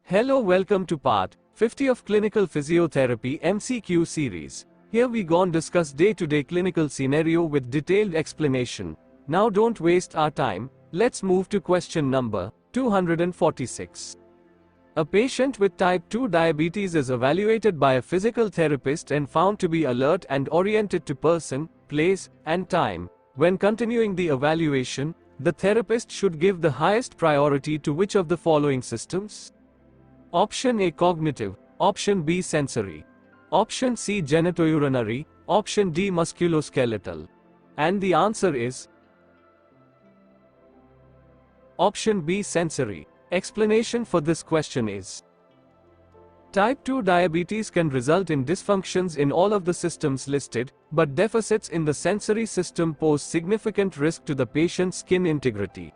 Hello, welcome to part 50 of Clinical Physiotherapy MCQ series. Here we go and discuss day-to-day clinical scenario with detailed explanation. Now don't waste our time, let's move to question number 246. A patient with type 2 diabetes is evaluated by a physical therapist and found to be alert and oriented to person, place, and time. When continuing the evaluation, the therapist should give the highest priority to which of the following systems? Option A cognitive, Option B sensory, Option C genitourinary, Option D musculoskeletal. And the answer is Option B sensory. Explanation for this question is: Type 2 diabetes can result in dysfunctions in all of the systems listed, but deficits in the sensory system pose significant risk to the patient's skin integrity.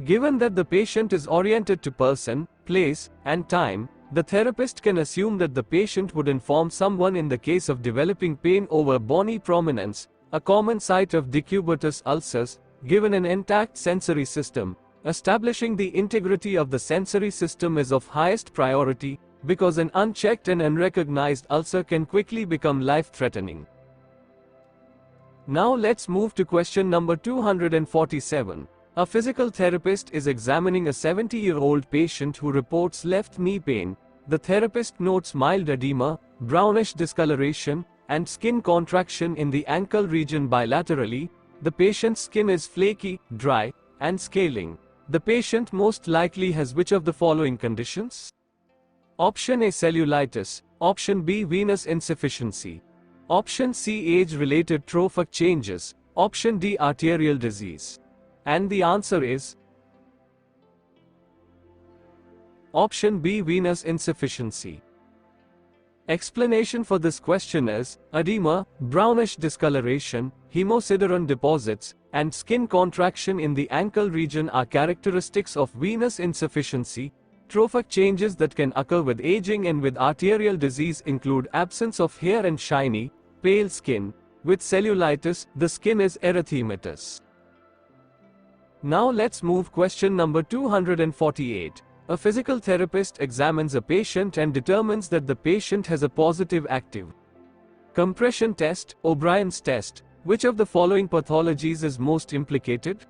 Given that the patient is oriented to person, place, and time, the therapist can assume that the patient would inform someone in the case of developing pain over bony prominence, a common site of decubitus ulcers, given an intact sensory system. Establishing the integrity of the sensory system is of highest priority, because an unchecked and unrecognized ulcer can quickly become life-threatening. Now let's move to question number 247. A physical therapist is examining a 70-year-old patient who reports left knee pain. The therapist notes mild edema, brownish discoloration, and skin contraction in the ankle region bilaterally. The patient's skin is flaky, dry, and scaling. The patient most likely has which of the following conditions? Option A cellulitis, Option B venous insufficiency, Option C age-related trophic changes, Option D arterial disease. And the answer is Option B venous insufficiency. Explanation for this question is: edema, brownish discoloration, hemosiderin deposits, and skin contraction in the ankle region are characteristics of venous insufficiency. Trophic changes that can occur with aging and with arterial disease include absence of hair and shiny, pale skin. With cellulitis, the skin is erythematous. Now let's move question number 248. A physical therapist examines a patient and determines that the patient has a positive active compression test, O'Brien's test. Which of the following pathologies is most implicated?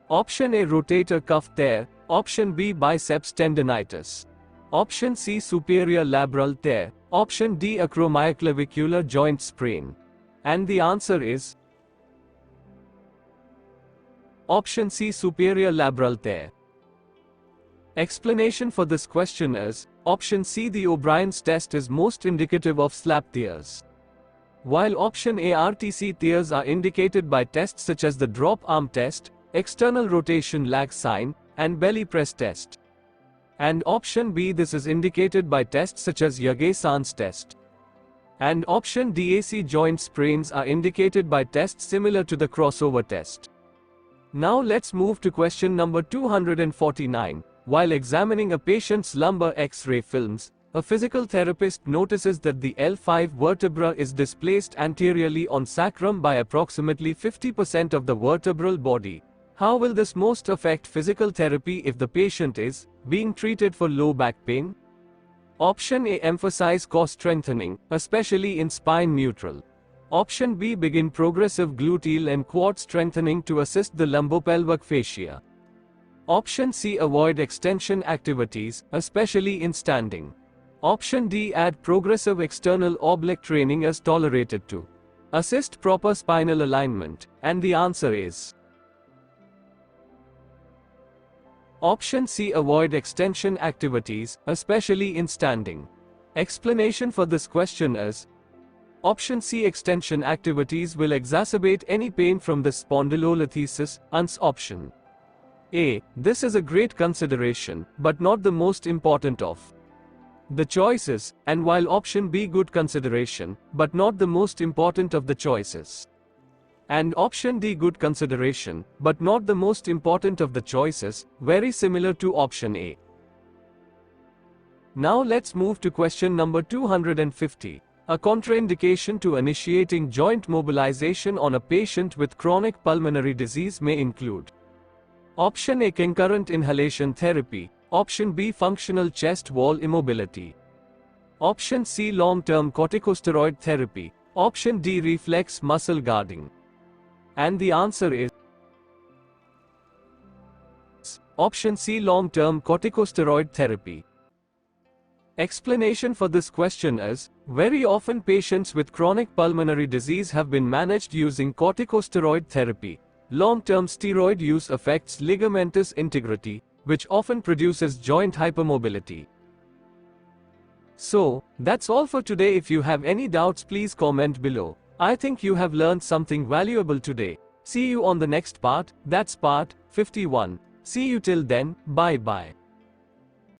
Option A rotator cuff tear, Option B biceps tendinitis, Option C superior labral tear, Option D acromyoclavicular joint sprain. And the answer is Option C superior labral tear. Explanation for this question is: Option C the O'Brien's test is most indicative of slap tears, while Option A RTC tears are indicated by tests such as the drop arm test, external rotation lag sign, and belly press test. And Option B this is indicated by tests such as Yagai-San's test. And Option D AC joint sprains are indicated by tests similar to the crossover test. Now let's move to question number 249. While examining a patient's lumbar X-ray films, a physical therapist notices that the L5 vertebra is displaced anteriorly on sacrum by approximately 50% of the vertebral body. How will this most affect physical therapy if the patient is being treated for low back pain? Option A emphasize core strengthening, especially in spine neutral. Option B begin progressive gluteal and quad strengthening to assist the lumbopelvic fascia. Option C avoid extension activities, especially in standing. Option D add progressive external oblique training as tolerated to assist proper spinal alignment. And the answer is Option C avoid extension activities, especially in standing. Explanation for this question is: Option C extension activities will exacerbate any pain from the spondylolisthesis. Option A. This is a great consideration, but not the most important of the choices, and while Option B good consideration, but not the most important of the choices. And Option D good consideration, but not the most important of the choices, very similar to Option A. Now let's move to question number 250. A contraindication to initiating joint mobilization on a patient with chronic pulmonary disease may include: Option A concurrent inhalation therapy, Option B, functional chest wall immobility. Option C, long-term corticosteroid therapy. Option D, reflex muscle guarding. And the answer is option C, long-term corticosteroid therapy. Explanation for this question is, very often patients with chronic pulmonary disease have been managed using corticosteroid therapy. Long-term steroid use affects ligamentous integrity, which often produces joint hypermobility. So, that's all for today. If you have any doubts, please comment below. I think you have learned something valuable today. See you on the next part, that's part 51. See you till then, bye bye.